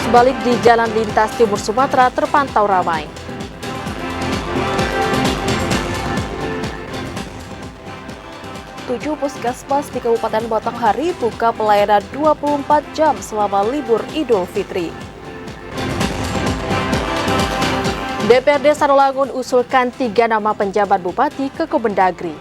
balik di Jalan Lintas Timur Sumatera terpantau ramai. Tujuh puskesmas di Kabupaten Batanghari buka pelayanan 24 jam selama libur Idul Fitri. DPRD Sarolangun usulkan 3 nama penjabat bupati ke Kemendagri.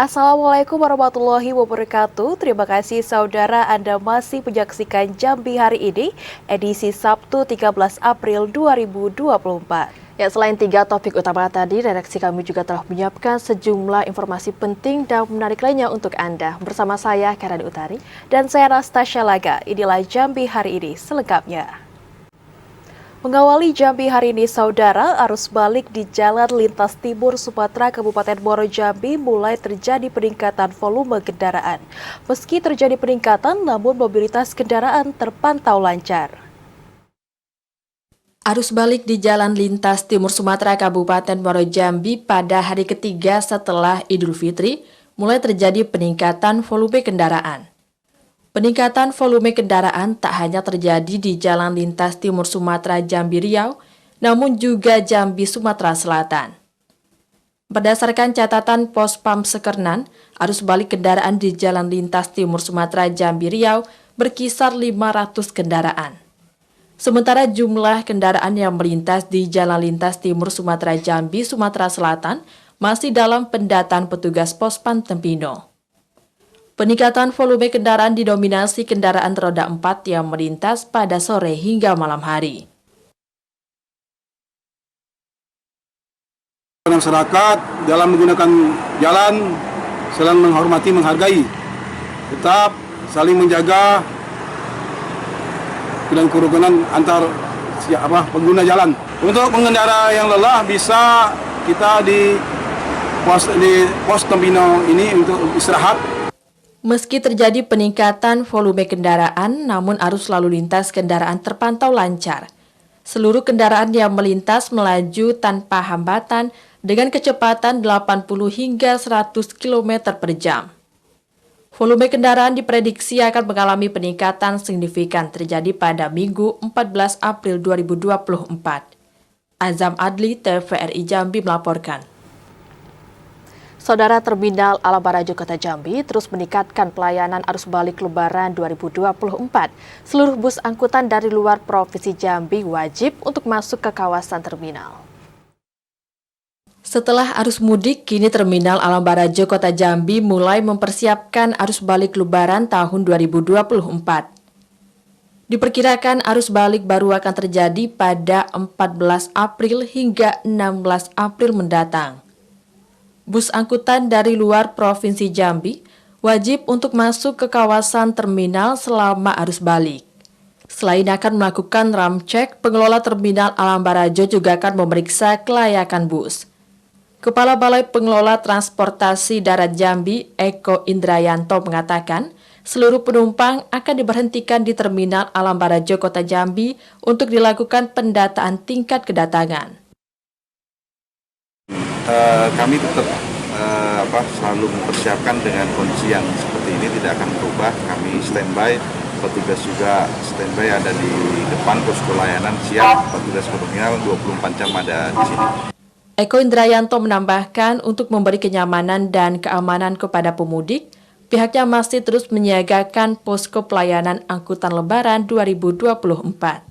Assalamualaikum warahmatullahi wabarakatuh. Terima kasih saudara Anda masih menyaksikan Jambi hari ini, edisi Sabtu 13 April 2024. Ya, selain 3 topik utama tadi, redaksi kami juga telah menyiapkan sejumlah informasi penting dan menarik lainnya untuk Anda. Bersama saya, Karani Utari, dan saya Anastasia Laga. Inilah Jambi hari ini selengkapnya. Mengawali Jambi hari ini, saudara, arus balik di Jalan Lintas Timur Sumatera Kabupaten Muaro Jambi mulai terjadi peningkatan volume kendaraan. Meski terjadi peningkatan, namun mobilitas kendaraan terpantau lancar. Arus balik di Jalan Lintas Timur Sumatera Kabupaten Muaro Jambi pada hari ketiga setelah Idul Fitri mulai terjadi peningkatan volume kendaraan. Peningkatan volume kendaraan tak hanya terjadi di Jalan Lintas Timur Sumatera Jambi Riau, namun juga Jambi Sumatera Selatan. Berdasarkan catatan Pospam Sekernan, arus balik kendaraan di Jalan Lintas Timur Sumatera Jambi Riau berkisar 500 kendaraan. Sementara jumlah kendaraan yang melintas di Jalan Lintas Timur Sumatera Jambi Sumatera Selatan masih dalam pendataan petugas Pospam Tempino. Peningkatan volume kendaraan didominasi kendaraan roda 4 yang melintas pada sore hingga malam hari. Masyarakat dalam menggunakan jalan saling menghormati, menghargai, tetap saling menjaga dan kerukunan antar pengguna jalan. Untuk pengendara yang lelah bisa kita di pos Tempino ini untuk istirahat. Meski terjadi peningkatan volume kendaraan, namun arus lalu lintas kendaraan terpantau lancar. Seluruh kendaraan yang melintas melaju tanpa hambatan dengan kecepatan 80 hingga 100 km per jam. Volume kendaraan diprediksi akan mengalami peningkatan signifikan terjadi pada Minggu 14 April 2024. Azam Adli, TVRI Jambi melaporkan. Saudara, Terminal Alam Barajo Kota Jambi terus meningkatkan pelayanan arus balik Lebaran 2024. Seluruh bus angkutan dari luar Provinsi Jambi wajib untuk masuk ke kawasan terminal. Setelah arus mudik, kini Terminal Alam Barajo Kota Jambi mulai mempersiapkan arus balik Lebaran tahun 2024. Diperkirakan arus balik baru akan terjadi pada 14 April hingga 16 April mendatang. Bus angkutan dari luar Provinsi Jambi wajib untuk masuk ke kawasan terminal selama arus balik. Selain akan melakukan ram cek, pengelola Terminal Alam Barajo juga akan memeriksa kelayakan bus. Kepala Balai Pengelola Transportasi Darat Jambi, Eko Indrayanto mengatakan, seluruh penumpang akan diberhentikan di Terminal Alam Barajo Kota Jambi untuk dilakukan pendataan tingkat kedatangan. Kami tetap selalu mempersiapkan dengan kondisi yang seperti ini, tidak akan berubah. Kami standby, petugas juga standby ada di depan posko layanan siap, petugas terminal 24 jam ada di sini. Eko Indrayanto menambahkan untuk memberi kenyamanan dan keamanan kepada pemudik, pihaknya masih terus menyiagakan posko pelayanan angkutan Lebaran 2024.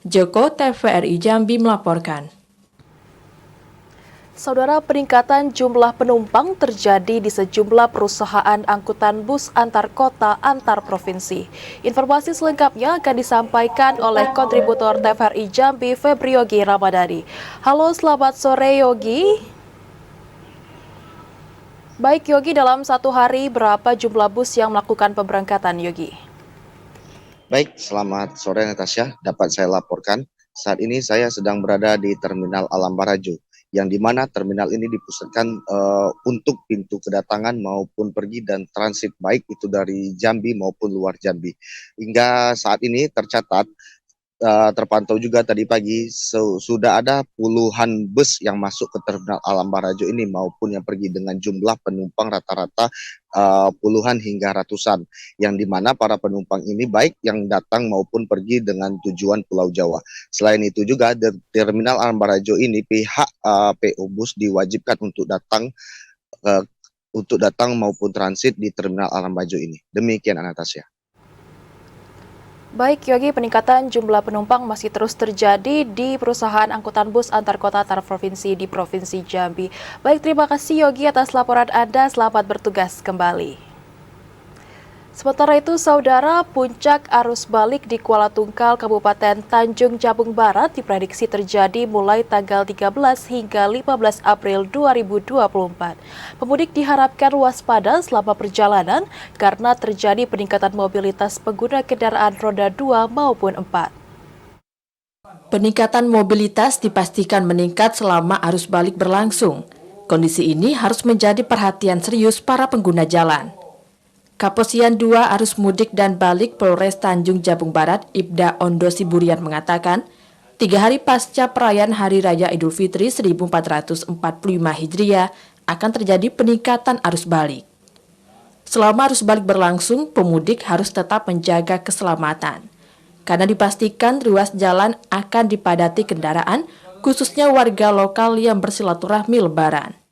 Joko, TVRI Jambi melaporkan. Saudara, peningkatan jumlah penumpang terjadi di sejumlah perusahaan angkutan bus antar kota antar provinsi. Informasi selengkapnya akan disampaikan oleh kontributor TVRI Jambi Febri Yogi Ramadhani. Halo, selamat sore Yogi. Baik Yogi, dalam satu hari berapa jumlah bus yang melakukan pemberangkatan Yogi? Baik, selamat sore Natasha. Dapat saya laporkan, saat ini saya sedang berada di Terminal Alam Barajo, yang dimana terminal ini dipusatkan untuk pintu kedatangan maupun pergi dan transit, baik itu dari Jambi maupun luar Jambi. Hingga saat ini tercatat terpantau juga tadi pagi sudah ada puluhan bus yang masuk ke Terminal Alam Barajo ini maupun yang pergi dengan jumlah penumpang rata-rata puluhan hingga ratusan, yang dimana para penumpang ini baik yang datang maupun pergi dengan tujuan Pulau Jawa. Selain itu juga di Terminal Alam Barajo ini pihak PO Bus diwajibkan untuk datang maupun transit di Terminal Alam Barajo ini. Demikian Anastasia. Baik, Yogi, peningkatan jumlah penumpang masih terus terjadi di perusahaan angkutan bus antar kota antar provinsi di Provinsi Jambi. Baik, terima kasih Yogi atas laporan Anda. Selamat bertugas kembali. Sementara itu, saudara, puncak arus balik di Kuala Tungkal, Kabupaten Tanjung Jabung Barat diprediksi terjadi mulai tanggal 13 hingga 15 April 2024. Pemudik diharapkan waspada selama perjalanan karena terjadi peningkatan mobilitas pengguna kendaraan roda 2 maupun 4. Peningkatan mobilitas dipastikan meningkat selama arus balik berlangsung. Kondisi ini harus menjadi perhatian serius para pengguna jalan. Kaposian 2 Arus Mudik dan Balik Polres Tanjung Jabung Barat, Ibda Ondo Siburian mengatakan, 3 hari pasca perayaan Hari Raya Idul Fitri 1445 Hijriah akan terjadi peningkatan arus balik. Selama arus balik berlangsung, pemudik harus tetap menjaga keselamatan. Karena dipastikan ruas jalan akan dipadati kendaraan, khususnya warga lokal yang bersilaturahmi Lebaran.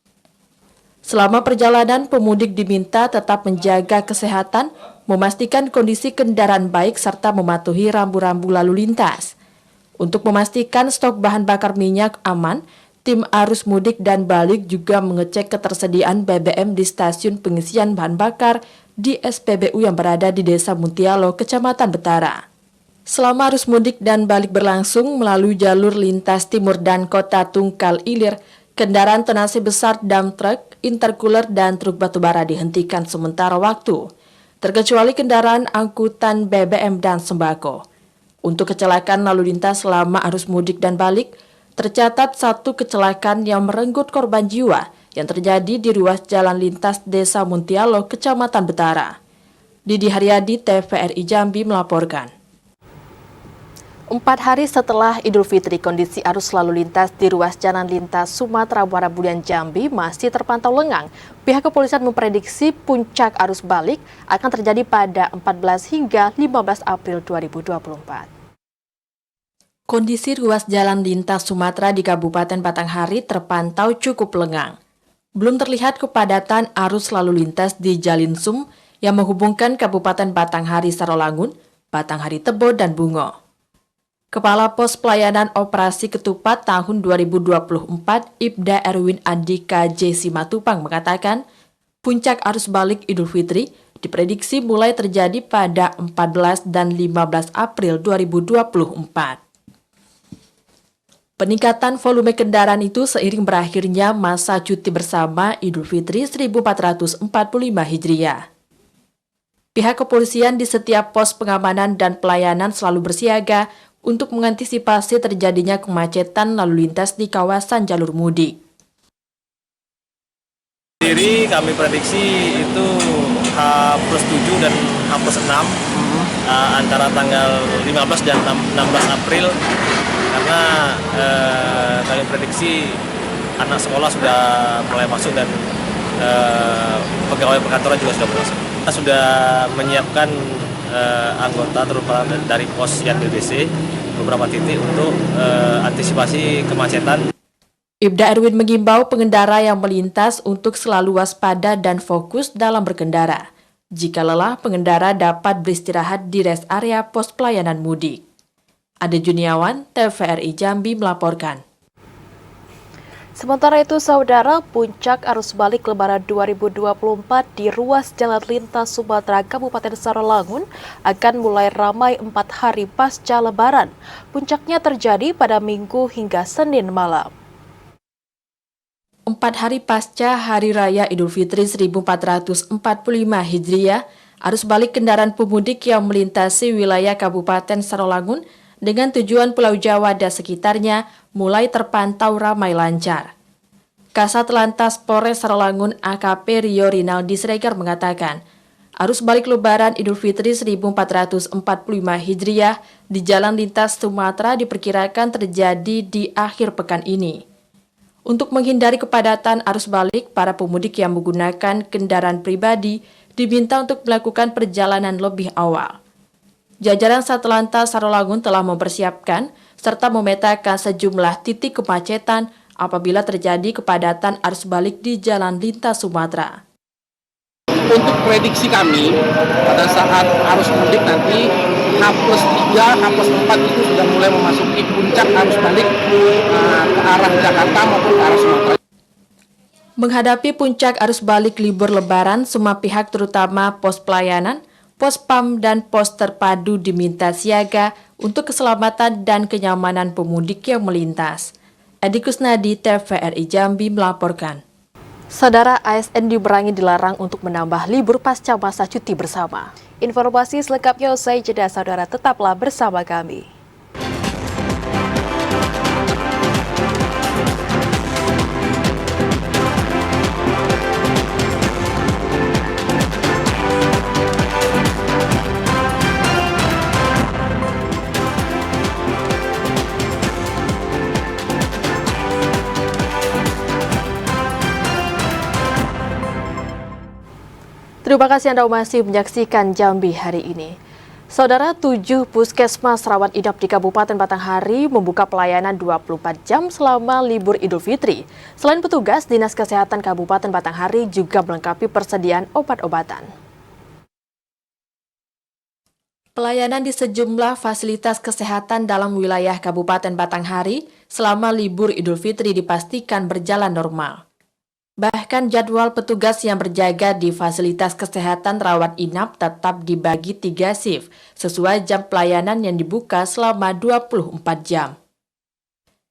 Selama perjalanan, pemudik diminta tetap menjaga kesehatan, memastikan kondisi kendaraan baik, serta mematuhi rambu-rambu lalu lintas. Untuk memastikan stok bahan bakar minyak aman, tim arus mudik dan balik juga mengecek ketersediaan BBM di stasiun pengisian bahan bakar di SPBU yang berada di Desa Muntialo, Kecamatan Betara. Selama arus mudik dan balik berlangsung melalui jalur lintas timur dan kota Tungkal Ilir, kendaraan tonase besar dump truck, intercooler, dan truk batubara dihentikan sementara waktu, terkecuali kendaraan angkutan BBM dan sembako. Untuk kecelakaan lalu lintas selama arus mudik dan balik, tercatat 1 kecelakaan yang merenggut korban jiwa yang terjadi di ruas jalan lintas Desa Muntialo, Kecamatan Betara. Didi Haryadi, TVRI Jambi melaporkan. 4 hari setelah Idul Fitri, kondisi arus lalu lintas di ruas jalan lintas Sumatera Muara Bulian Jambi masih terpantau lengang. Pihak kepolisian memprediksi puncak arus balik akan terjadi pada 14 hingga 15 April 2024. Kondisi ruas jalan lintas Sumatera di Kabupaten Batanghari terpantau cukup lengang. Belum terlihat kepadatan arus lalu lintas di Jalinsum yang menghubungkan Kabupaten Batanghari Sarolangun, Batanghari Tebo, dan Bungo. Kepala Pos Pelayanan Operasi Ketupat tahun 2024, Ibda Erwin Andika J. Simatupang mengatakan, puncak arus balik Idul Fitri diprediksi mulai terjadi pada 14 dan 15 April 2024. Peningkatan volume kendaraan itu seiring berakhirnya masa cuti bersama Idul Fitri 1445 Hijriah. Pihak kepolisian di setiap pos pengamanan dan pelayanan selalu bersiaga untuk mengantisipasi terjadinya kemacetan lalu lintas di kawasan jalur mudik. Sendiri kami prediksi itu H+7 dan H+6 antara tanggal 15 dan 16 April karena kami prediksi anak sekolah sudah mulai masuk dan pegawai perkantoran juga sudah masuk. Kita sudah menyiapkan anggota terutama dari pos yang BBC beberapa titik untuk antisipasi kemacetan. Ibda Erwin mengimbau pengendara yang melintas untuk selalu waspada dan fokus dalam berkendara. Jika lelah, pengendara dapat beristirahat di rest area pos pelayanan mudik. Ade Juniawan, TVRI Jambi melaporkan. Sementara itu, saudara, puncak arus balik Lebaran 2024 di ruas jalan lintas Sumatera Kabupaten Sarolangun akan mulai ramai 4 hari pasca Lebaran. Puncaknya terjadi pada Minggu hingga Senin malam. 4 hari pasca Hari Raya Idul Fitri 1445 Hijriah, arus balik kendaraan pemudik yang melintasi wilayah Kabupaten Sarolangun dengan tujuan Pulau Jawa dan sekitarnya mulai terpantau ramai lancar. Kasat Lantas Polres Sarolangun AKP Rio Rinaldi Sregar mengatakan, Arus balik Lebaran Idul Fitri 1445 Hijriah di jalan lintas Sumatera diperkirakan terjadi di akhir pekan ini. Untuk menghindari kepadatan arus balik, para pemudik yang menggunakan kendaraan pribadi diminta untuk melakukan perjalanan lebih awal. Jajaran Satlantas Sarolangun telah mempersiapkan serta memetakan sejumlah titik kemacetan apabila terjadi kepadatan arus balik di jalan lintas Sumatera. Untuk prediksi kami, pada saat arus mudik nanti H+3, H+4 itu sudah mulai memasuki puncak arus balik ke arah Jakarta maupun ke arah Sumatera. Menghadapi puncak arus balik libur Lebaran, semua pihak terutama pos pelayanan, pos PAM, dan pos terpadu diminta siaga untuk keselamatan dan kenyamanan pemudik yang melintas. Edi Kusnadi, TVRI Jambi melaporkan. Saudara, ASN di Merangin dilarang untuk menambah libur pasca masa cuti bersama. Informasi selengkapnya usai jeda, saudara, tetaplah bersama kami. Terima kasih Anda masih menyaksikan Jambi hari ini. Saudara, 7 puskesmas rawat inap di Kabupaten Batanghari membuka pelayanan 24 jam selama libur Idul Fitri. Selain petugas, Dinas Kesehatan Kabupaten Batanghari juga melengkapi persediaan obat-obatan. Pelayanan di sejumlah fasilitas kesehatan dalam wilayah Kabupaten Batanghari selama libur Idul Fitri dipastikan berjalan normal. Bahkan jadwal petugas yang berjaga di fasilitas kesehatan rawat inap tetap dibagi 3 shift sesuai jam pelayanan yang dibuka selama 24 jam.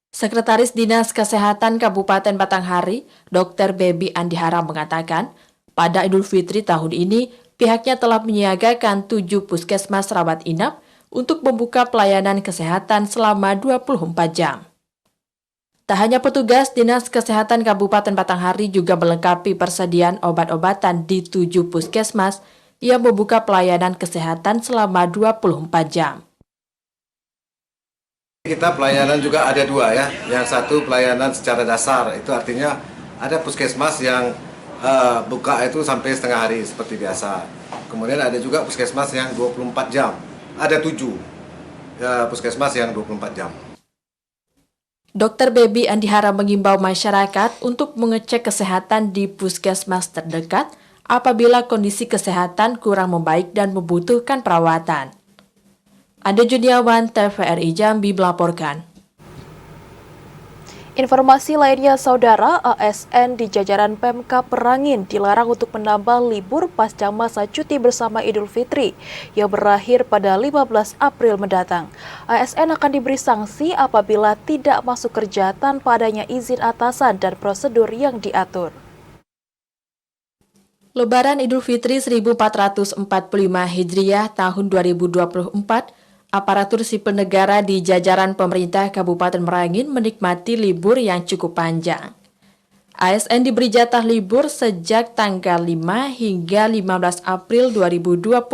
Sekretaris Dinas Kesehatan Kabupaten Batanghari, Dr. Baby Andihara mengatakan, pada Idul Fitri tahun ini pihaknya telah menyiagakan 7 puskesmas rawat inap untuk membuka pelayanan kesehatan selama 24 jam. Tak hanya petugas, Dinas Kesehatan Kabupaten Batanghari juga melengkapi persediaan obat-obatan di 7 puskesmas yang membuka pelayanan kesehatan selama 24 jam. Kita pelayanan juga ada 2 ya. Yang satu pelayanan secara dasar, itu artinya ada puskesmas yang buka itu sampai setengah hari seperti biasa. Kemudian ada juga puskesmas yang 24 jam. Ada 7 puskesmas yang 24 jam. Dr. Baby Andihara mengimbau masyarakat untuk mengecek kesehatan di puskesmas terdekat apabila kondisi kesehatan kurang membaik dan membutuhkan perawatan. Ade Juniawan, TVRI Jambi melaporkan. Informasi lainnya, saudara, ASN di jajaran Pemkab Merangin dilarang untuk menambah libur pasca masa cuti bersama Idul Fitri yang berakhir pada 15 April mendatang. ASN akan diberi sanksi apabila tidak masuk kerja tanpa adanya izin atasan dan prosedur yang diatur. Lebaran Idul Fitri 1445 Hijriah tahun 2024, aparatur sipil negara di jajaran pemerintah Kabupaten Merangin menikmati libur yang cukup panjang. ASN diberi jatah libur sejak tanggal 5 hingga 15 April 2024.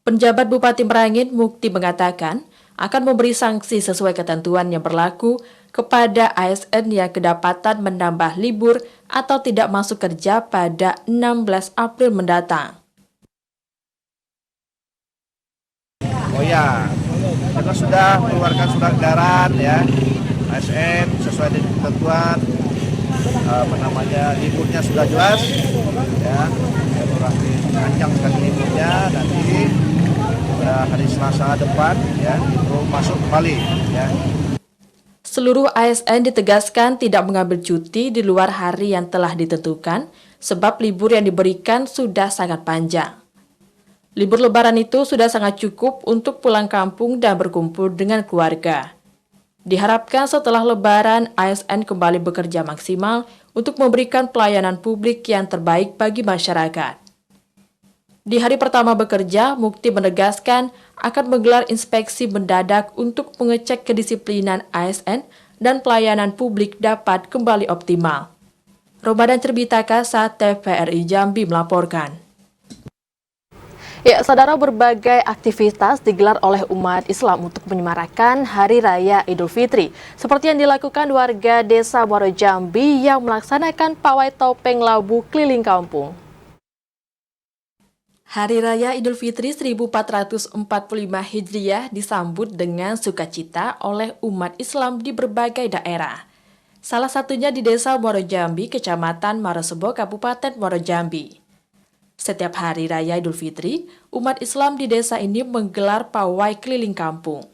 Penjabat Bupati Merangin, Mukti, mengatakan akan memberi sanksi sesuai ketentuan yang berlaku kepada ASN yang kedapatan menambah libur atau tidak masuk kerja pada 16 April mendatang. Oh ya, kita sudah mengeluarkan surat edaran ya, ASN sesuai dengan ketentuan, liburnya sudah jelas, ya, berarti panjang sekali liburnya, nanti hari Selasa depan ya itu masuk kembali ya. Seluruh ASN ditegaskan tidak mengambil cuti di luar hari yang telah ditentukan, sebab libur yang diberikan sudah sangat panjang. Libur Lebaran itu sudah sangat cukup untuk pulang kampung dan berkumpul dengan keluarga. Diharapkan setelah Lebaran, ASN kembali bekerja maksimal untuk memberikan pelayanan publik yang terbaik bagi masyarakat. Di hari pertama bekerja, Mukti menegaskan akan menggelar inspeksi mendadak untuk mengecek kedisiplinan ASN dan pelayanan publik dapat kembali optimal. Ramadan Cerbitaka saat TVRI Jambi melaporkan. Ya, saudara, berbagai aktivitas digelar oleh umat Islam untuk menyemarakan Hari Raya Idul Fitri. Seperti yang dilakukan warga Desa Muaro Jambi yang melaksanakan pawai topeng labu keliling kampung. Hari Raya Idul Fitri 1445 Hijriah disambut dengan sukacita oleh umat Islam di berbagai daerah. Salah satunya di Desa Muaro Jambi, Kecamatan Marosebo, Kabupaten Muaro Jambi. Setiap hari Raya Idul Fitri, umat Islam di desa ini menggelar pawai keliling kampung.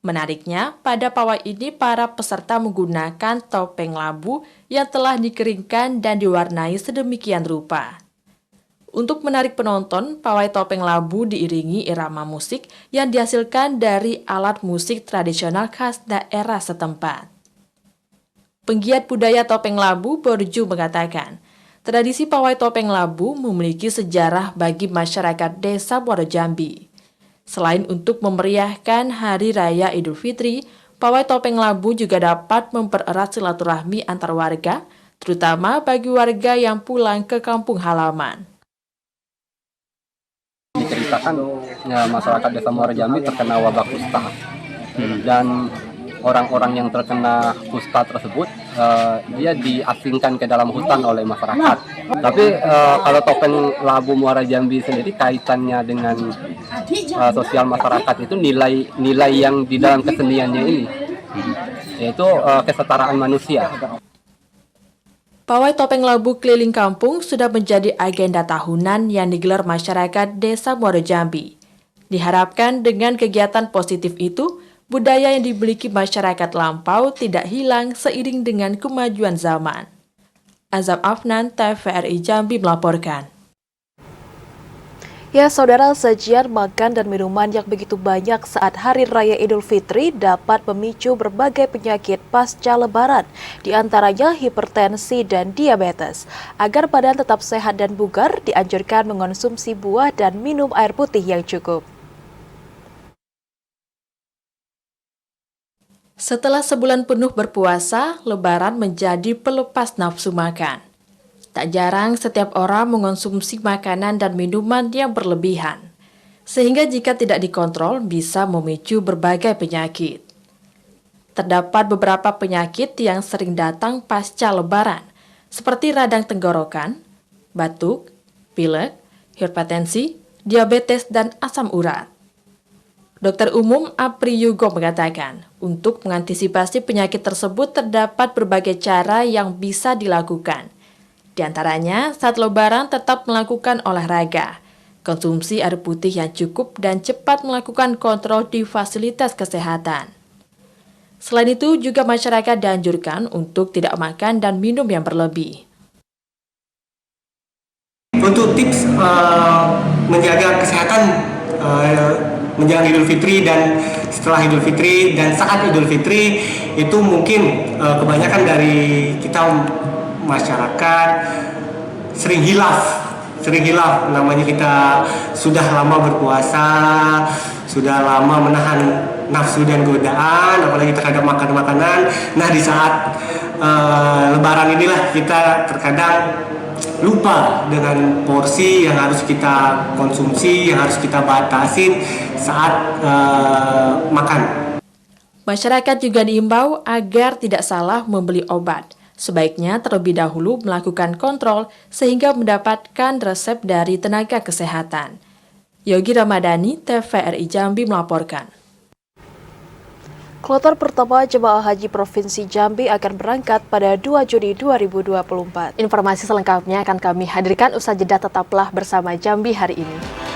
Menariknya, pada pawai ini para peserta menggunakan topeng labu yang telah dikeringkan dan diwarnai sedemikian rupa. Untuk menarik penonton, pawai topeng labu diiringi irama musik yang dihasilkan dari alat musik tradisional khas daerah setempat. Penggiat budaya topeng labu, Borju, mengatakan, tradisi pawai topeng labu memiliki sejarah bagi masyarakat Desa Muaro Jambi. Selain untuk memeriahkan Hari Raya Idul Fitri, pawai topeng labu juga dapat mempererat silaturahmi antar warga, terutama bagi warga yang pulang ke kampung halaman. Diceritakan ya, masyarakat Desa Muaro Jambi terkena wabah kusta, dan orang-orang yang terkena kusta tersebut dia diasingkan ke dalam hutan oleh masyarakat. Tapi kalau topeng labu Muaro Jambi sendiri kaitannya dengan sosial masyarakat itu nilai yang di dalam keseniannya ini, yaitu kesetaraan manusia. Pawai topeng labu keliling kampung sudah menjadi agenda tahunan yang digelar masyarakat Desa Muaro Jambi. Diharapkan dengan kegiatan positif itu, budaya yang dimiliki masyarakat lampau tidak hilang seiring dengan kemajuan zaman. Azam Afnan, TVRI Jambi melaporkan. Ya, saudara, sajian makan dan minuman yang begitu banyak saat Hari Raya Idul Fitri dapat memicu berbagai penyakit pasca Lebaran, di antaranya hipertensi dan diabetes. Agar badan tetap sehat dan bugar, dianjurkan mengonsumsi buah dan minum air putih yang cukup. Setelah sebulan penuh berpuasa, Lebaran menjadi pelepas nafsu makan. Tak jarang setiap orang mengonsumsi makanan dan minuman yang berlebihan, sehingga jika tidak dikontrol bisa memicu berbagai penyakit. Terdapat beberapa penyakit yang sering datang pasca Lebaran, seperti radang tenggorokan, batuk, pilek, hipertensi, diabetes, dan asam urat. Dokter Umum Apri Yugo mengatakan, untuk mengantisipasi penyakit tersebut terdapat berbagai cara yang bisa dilakukan. Di antaranya, saat Lebaran tetap melakukan olahraga, konsumsi air putih yang cukup dan cepat melakukan kontrol di fasilitas kesehatan. Selain itu, juga masyarakat dianjurkan untuk tidak makan dan minum yang berlebih. Untuk tips menjaga kesehatan menjelang Idul Fitri dan setelah Idul Fitri dan saat Idul Fitri itu mungkin kebanyakan dari kita masyarakat sering hilaf, namanya kita sudah lama berpuasa, sudah lama menahan nafsu dan godaan, apalagi terhadap makanan. Nah, di saat Lebaran inilah kita terkadang lupa dengan porsi yang harus kita konsumsi, yang harus kita batasin saat makan. Masyarakat juga diimbau agar tidak salah membeli obat. Sebaiknya terlebih dahulu melakukan kontrol sehingga mendapatkan resep dari tenaga kesehatan. Yogi Ramadhani, TVRI Jambi melaporkan. Kloter pertama jemaah haji Provinsi Jambi akan berangkat pada 2 Juni 2024. Informasi selengkapnya akan kami hadirkan usai jeda, tetaplah bersama Jambi hari ini.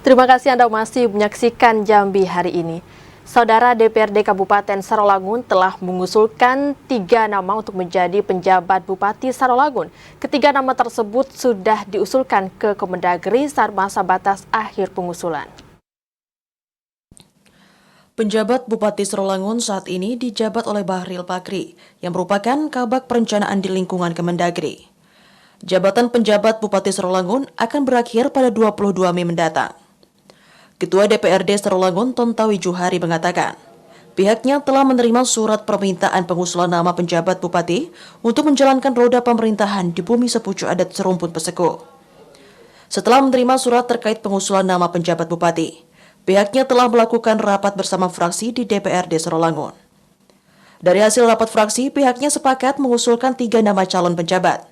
Terima kasih Anda masih menyaksikan Jambi hari ini. Saudara, DPRD Kabupaten Sarolangun telah mengusulkan 3 nama untuk menjadi penjabat Bupati Sarolangun. Ketiga nama tersebut sudah diusulkan ke Kemendagri saat masa batas akhir pengusulan. Penjabat Bupati Serolangun saat ini dijabat oleh Bahril Bakri, yang merupakan Kabag Perencanaan di lingkungan Kemendagri. Jabatan penjabat Bupati Serolangun akan berakhir pada 22 Mei mendatang. Ketua DPRD Serolangun Tontawi Juhari mengatakan, pihaknya telah menerima surat permintaan pengusulan nama penjabat bupati untuk menjalankan roda pemerintahan di bumi sepucuk adat Serumpun Peseko. Setelah menerima surat terkait pengusulan nama penjabat bupati, pihaknya telah melakukan rapat bersama fraksi di DPRD Serolangun. Dari hasil rapat fraksi, pihaknya sepakat mengusulkan 3 nama calon penjabat.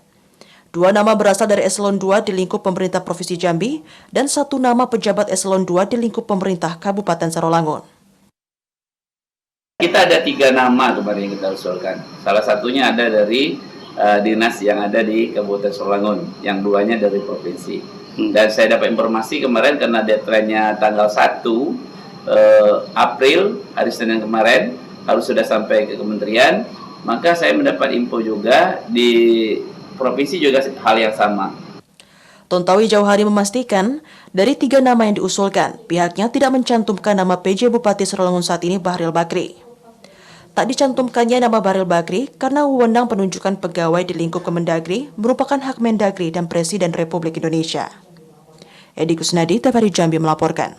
2 nama berasal dari eselon 2 di lingkup pemerintah Provinsi Jambi dan 1 nama pejabat eselon 2 di lingkup pemerintah Kabupaten Serolangun. Kita ada 3 nama kemarin yang kita usulkan. Salah satunya ada dari dinas yang ada di Kabupaten Serolangun, yang 2-nya dari provinsi. Dan saya dapat informasi kemarin karena deadline-nya tanggal 1 April, hari Senin kemarin, harus sudah sampai ke kementerian, maka saya mendapat info juga di provinsi juga hal yang sama. Tontawi Jauhari memastikan, dari 3 nama yang diusulkan, pihaknya tidak mencantumkan nama PJ Bupati Serolangun saat ini Bahril Bakri. Tak dicantumkannya nama Bahril Bakri karena wewenang penunjukan pegawai di lingkup Kemendagri merupakan hak Mendagri dan Presiden Republik Indonesia. Edi Kusnadi, TVRI Jambi melaporkan.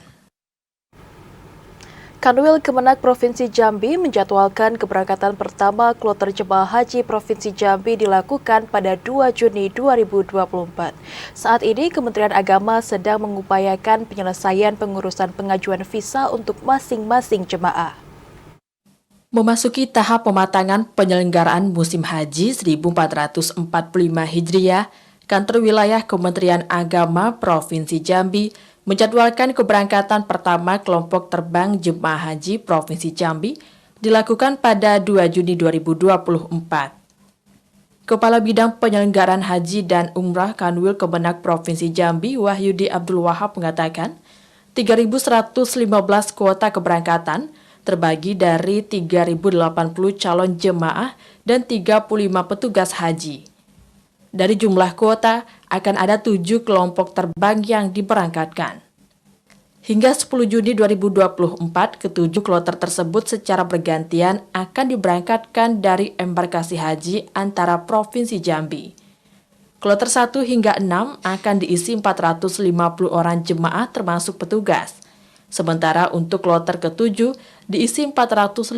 Kanwil Kemenak Provinsi Jambi menjadwalkan keberangkatan pertama kloter jemaah haji Provinsi Jambi dilakukan pada 2 Juni 2024. Saat ini Kementerian Agama sedang mengupayakan penyelesaian pengurusan pengajuan visa untuk masing-masing jemaah. Memasuki tahap pematangan penyelenggaraan musim haji 1445 Hijriah, Kantor Wilayah Kementerian Agama Provinsi Jambi menjadwalkan keberangkatan pertama kelompok terbang jemaah haji Provinsi Jambi dilakukan pada 2 Juni 2024. Kepala Bidang Penyelenggaraan Haji dan Umrah Kanwil Kemenak Provinsi Jambi, Wahyudi Abdul Wahab mengatakan, 3.115 kuota keberangkatan terbagi dari 3.080 calon jemaah dan 35 petugas haji. Dari jumlah kuota, akan ada 7 kelompok terbang yang diberangkatkan. Hingga 10 Juni 2024, ke-7 kloter tersebut secara bergantian akan diberangkatkan dari embarkasi haji antara Provinsi Jambi. Kloter 1 hingga 6 akan diisi 450 orang jemaah termasuk petugas. Sementara untuk kloter ke-7 diisi 415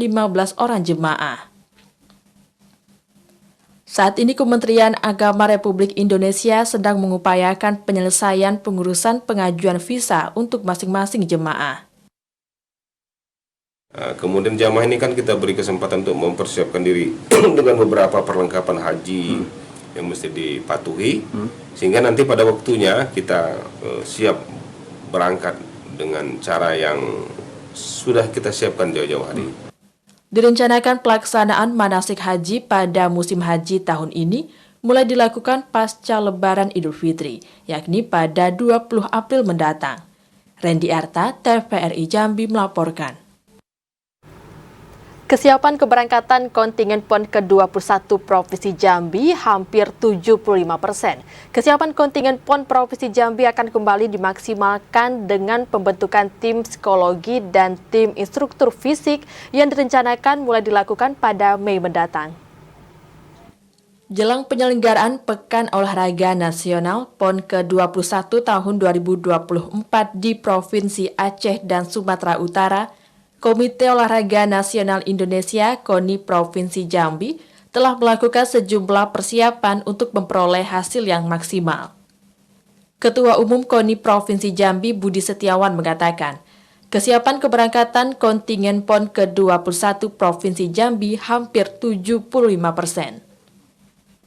orang jemaah. Saat ini Kementerian Agama Republik Indonesia sedang mengupayakan penyelesaian pengurusan pengajuan visa untuk masing-masing jemaah. Kemudian jamaah ini kan kita beri kesempatan untuk mempersiapkan diri dengan beberapa perlengkapan haji yang mesti dipatuhi, sehingga nanti pada waktunya kita siap berangkat dengan cara yang sudah kita siapkan jauh-jauh hari. Direncanakan pelaksanaan manasik haji pada musim haji tahun ini mulai dilakukan pasca Lebaran Idul Fitri, yakni pada 20 April mendatang. Randy Arta, TVRI Jambi melaporkan. Kesiapan keberangkatan kontingen PON ke-21 Provinsi Jambi hampir 75%. Kesiapan kontingen PON Provinsi Jambi akan kembali dimaksimalkan dengan pembentukan tim psikologi dan tim instruktur fisik yang direncanakan mulai dilakukan pada Mei mendatang. Jelang penyelenggaraan Pekan Olahraga Nasional PON ke-21 tahun 2024 di Provinsi Aceh dan Sumatera Utara, Komite Olahraga Nasional Indonesia KONI Provinsi Jambi telah melakukan sejumlah persiapan untuk memperoleh hasil yang maksimal. Ketua Umum KONI Provinsi Jambi Budi Setiawan mengatakan, kesiapan keberangkatan kontingen PON ke-21 Provinsi Jambi hampir 75%.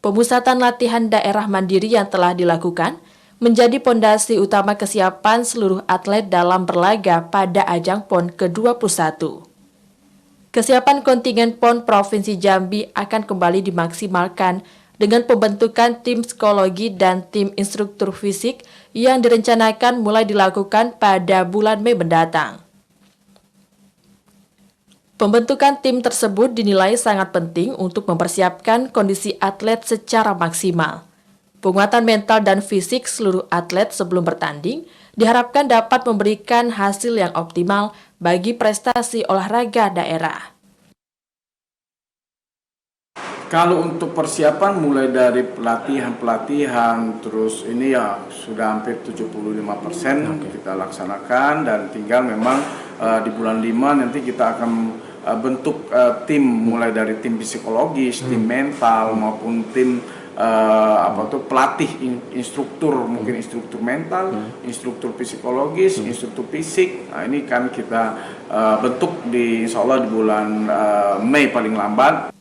Pemusatan latihan daerah mandiri yang telah dilakukan menjadi pondasi utama kesiapan seluruh atlet dalam berlaga pada ajang PON ke-21. Kesiapan kontingen PON Provinsi Jambi akan kembali dimaksimalkan dengan pembentukan tim psikologi dan tim instruktur fisik yang direncanakan mulai dilakukan pada bulan Mei mendatang. Pembentukan tim tersebut dinilai sangat penting untuk mempersiapkan kondisi atlet secara maksimal. Penguatan mental dan fisik seluruh atlet sebelum bertanding diharapkan dapat memberikan hasil yang optimal bagi prestasi olahraga daerah. Kalau untuk persiapan mulai dari pelatihan, terus ini ya sudah hampir 75% kita laksanakan, dan tinggal memang di bulan 5 nanti kita akan bentuk tim, mulai dari tim psikologis, tim mental maupun tim pelatih, instruktur, mungkin instruktur mental, instruktur psikologis, instruktur fisik. Nah, ini kan kita bentuk insya Allah di bulan Mei paling lambat.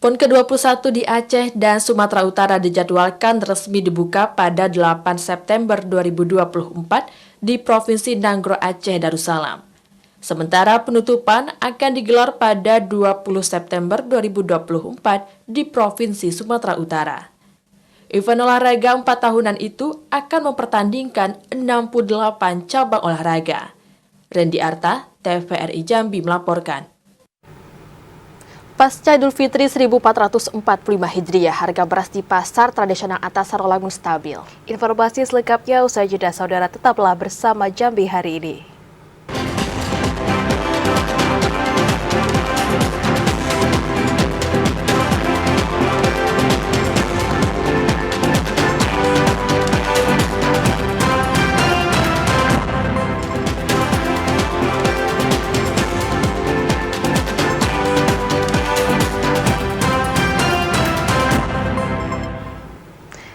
PON ke-21 di Aceh dan Sumatera Utara dijadwalkan resmi dibuka pada 8 September 2024 di Provinsi Nanggro Aceh Darussalam. Sementara penutupan akan digelar pada 20 September 2024 di Provinsi Sumatera Utara. Event olahraga 4 tahunan itu akan mempertandingkan 68 cabang olahraga. Randy Arta, TVRI Jambi melaporkan. Pasca Idul Fitri 1445 Hijriah, harga beras di pasar tradisional atas Sarolangun stabil. Informasi selengkapnya usai jeda, saudara, tetaplah bersama Jambi hari ini.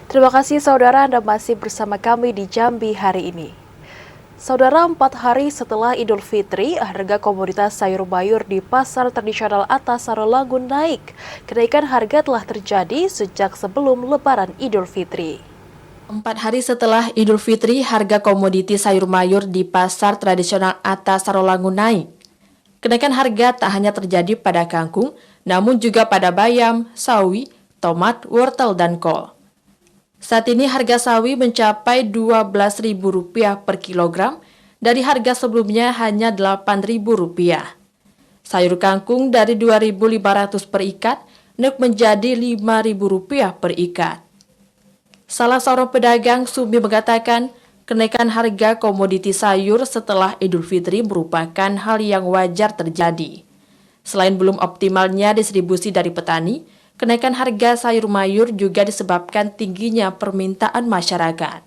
Terima kasih saudara, Anda masih bersama kami di Jambi hari ini. Saudara, 4 hari setelah Idul Fitri, harga komoditas sayur mayur di pasar tradisional atas Sarolangun naik. Kenaikan harga telah terjadi sejak sebelum Lebaran Idul Fitri. 4 hari setelah Idul Fitri, harga komoditi sayur mayur di pasar tradisional atas Sarolangun naik. Kenaikan harga tak hanya terjadi pada kangkung, namun juga pada bayam, sawi, tomat, wortel, dan kol. Saat ini harga sawi mencapai Rp12.000 per kilogram, dari harga sebelumnya hanya Rp8.000. Sayur kangkung dari Rp2.500 per ikat naik menjadi Rp5.000 per ikat. Salah seorang pedagang Sumi mengatakan, kenaikan harga komoditi sayur setelah Idul Fitri merupakan hal yang wajar terjadi. Selain belum optimalnya distribusi dari petani, kenaikan harga sayur mayur juga disebabkan tingginya permintaan masyarakat.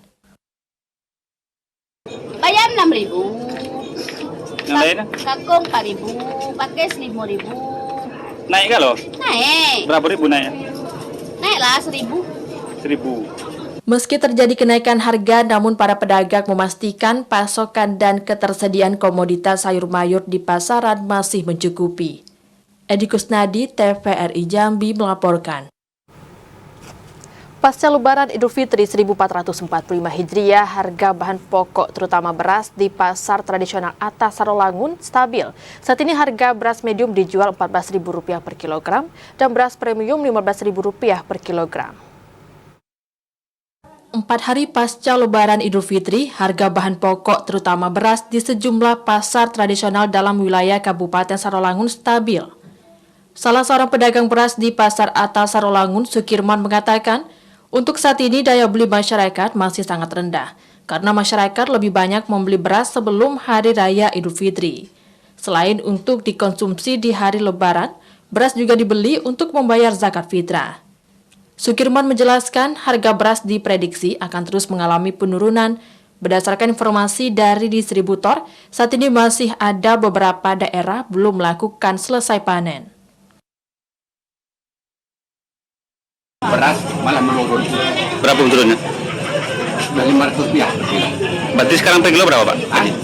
Bayam 6.000. Yang lain? Kangkung 4.000, pakis 5.000. Naik gak loh? Naik. Berapa ribu naik? Naiklah 1.000. 1.000. Meski terjadi kenaikan harga, namun para pedagang memastikan pasokan dan ketersediaan komoditas sayur mayur di pasaran masih mencukupi. Edi Kusnadi, TVRI Jambi melaporkan. Pasca Lebaran Idul Fitri 1445 Hijriah, harga bahan pokok terutama beras di pasar tradisional atas Sarolangun stabil. Saat ini harga beras medium dijual Rp14.000 per kilogram dan beras premium Rp15.000 per kilogram. 4 hari pasca Lebaran Idul Fitri, harga bahan pokok terutama beras di sejumlah pasar tradisional dalam wilayah Kabupaten Sarolangun stabil. Salah seorang pedagang beras di Pasar Atas Sarolangun, Sukirman, mengatakan, untuk saat ini daya beli masyarakat masih sangat rendah, karena masyarakat lebih banyak membeli beras sebelum Hari Raya Idul Fitri. Selain untuk dikonsumsi di hari Lebaran, beras juga dibeli untuk membayar zakat fitrah. Sukirman menjelaskan harga beras diprediksi akan terus mengalami penurunan. Berdasarkan informasi dari distributor, saat ini masih ada beberapa daerah belum melakukan selesai panen. Beras malah menurun. Berapa turunnya? Sudah Rp500 per kilo. Berarti sekarang per kilo berapa, Pak?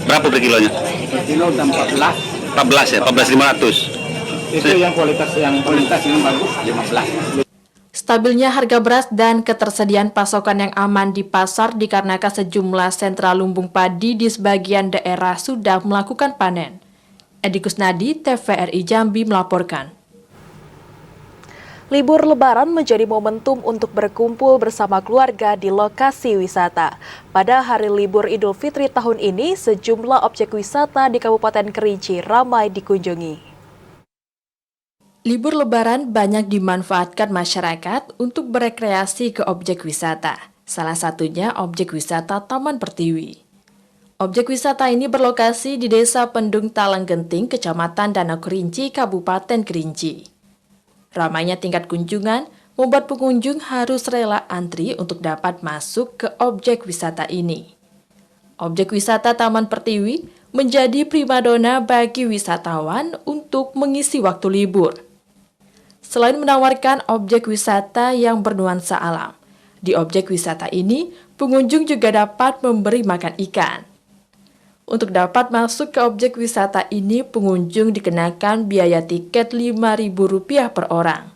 Berapa per kilonya? Per kilo udah 14 ya, 14.500. Itu yang kualitas yang bagus 15. Stabilnya harga beras dan ketersediaan pasokan yang aman di pasar dikarenakan sejumlah sentra lumbung padi di sebagian daerah sudah melakukan panen. Edi Kusnadi, TVRI Jambi melaporkan. Libur Lebaran menjadi momentum untuk berkumpul bersama keluarga di lokasi wisata. Pada hari libur Idul Fitri tahun ini, sejumlah objek wisata di Kabupaten Kerinci ramai dikunjungi. Libur Lebaran banyak dimanfaatkan masyarakat untuk berekreasi ke objek wisata. Salah satunya objek wisata Taman Pertiwi. Objek wisata ini berlokasi di Desa Pendung Talang Genting, Kecamatan Danau Kerinci, Kabupaten Kerinci. Ramainya tingkat kunjungan membuat pengunjung harus rela antri untuk dapat masuk ke objek wisata ini. Objek wisata Taman Pertiwi menjadi primadona bagi wisatawan untuk mengisi waktu libur. Selain menawarkan objek wisata yang bernuansa alam, di objek wisata ini pengunjung juga dapat memberi makan ikan. Untuk dapat masuk ke objek wisata ini, pengunjung dikenakan biaya tiket Rp5.000 per orang.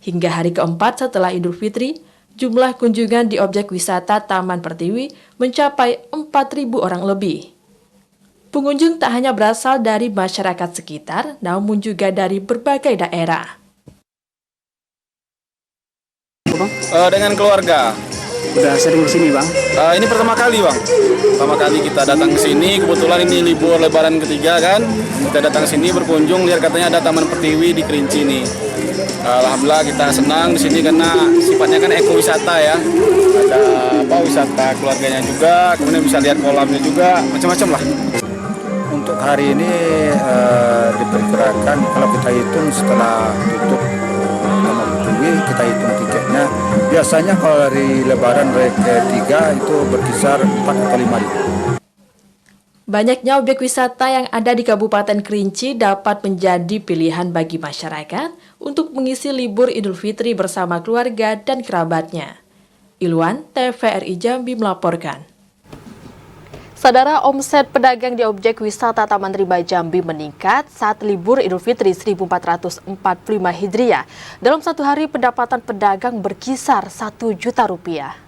Hingga hari keempat setelah Idul Fitri, jumlah kunjungan di objek wisata Taman Pertiwi mencapai 4.000 orang lebih. Pengunjung tak hanya berasal dari masyarakat sekitar, namun juga dari berbagai daerah. Dengan keluarga. Udah sering ke sini, Bang? Ini pertama kali, Bang. Pertama kali kita datang ke sini, kebetulan ini libur lebaran ketiga kan. Kita datang ke sini berkunjung, lihat katanya ada Taman Pertiwi di Kerinci ini. Alhamdulillah kita senang di sini karena sifatnya kan ekowisata ya. Ada wisata keluarganya juga, kemudian bisa lihat kolamnya juga, macam-macam lah. Untuk hari ini diperkirakan kalau kita hitung setelah tutup Taman Pertiwi, kita hitung tiketnya. Biasanya kalau dari lebaran hari ketiga itu berkisar 4 atau 5 ribu. Banyaknya objek wisata yang ada di Kabupaten Kerinci dapat menjadi pilihan bagi masyarakat untuk mengisi libur Idul Fitri bersama keluarga dan kerabatnya. Ilwan, TVRI Jambi melaporkan. Saudara, omset pedagang di objek wisata Taman Rimba Jambi meningkat saat libur Idul Fitri 1445 Hijriah. Dalam satu hari, pendapatan pedagang berkisar Rp1.000.000.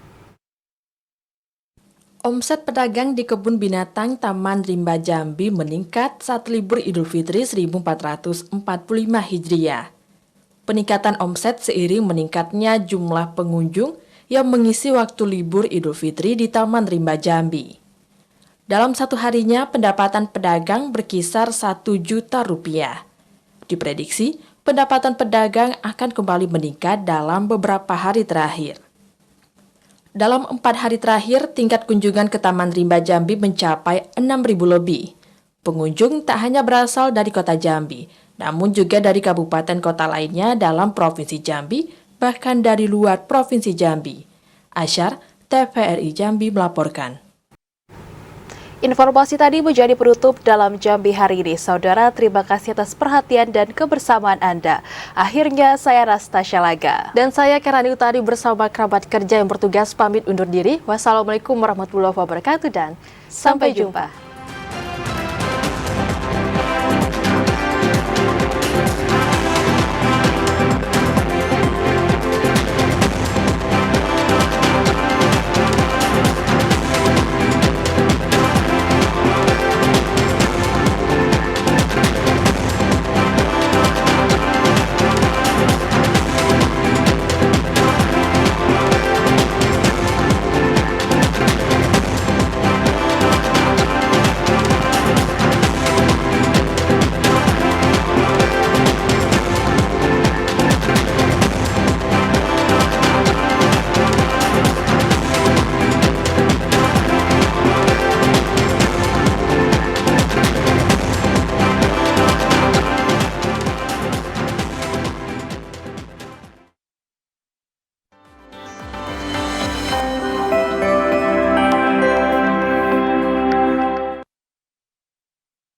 Omset pedagang di kebun binatang Taman Rimba Jambi meningkat saat libur Idul Fitri 1445 Hijriah. Peningkatan omset seiring meningkatnya jumlah pengunjung yang mengisi waktu libur Idul Fitri di Taman Rimba Jambi. Dalam satu harinya, pendapatan pedagang berkisar Rp1.000.000. Diprediksi, pendapatan pedagang akan kembali meningkat dalam beberapa hari terakhir. Dalam 4 hari terakhir, tingkat kunjungan ke Taman Rimba Jambi mencapai 6.000 lebih. Pengunjung tak hanya berasal dari kota Jambi, namun juga dari kabupaten kota lainnya dalam Provinsi Jambi, bahkan dari luar Provinsi Jambi. Asyar, TVRI Jambi melaporkan. Informasi tadi menjadi penutup dalam Jambi hari ini. Saudara, terima kasih atas perhatian dan kebersamaan Anda. Akhirnya saya Rastasya Laga. Dan saya Karani Utari bersama kerabat kerja yang bertugas pamit undur diri. Wassalamualaikum warahmatullahi wabarakatuh dan sampai jumpa.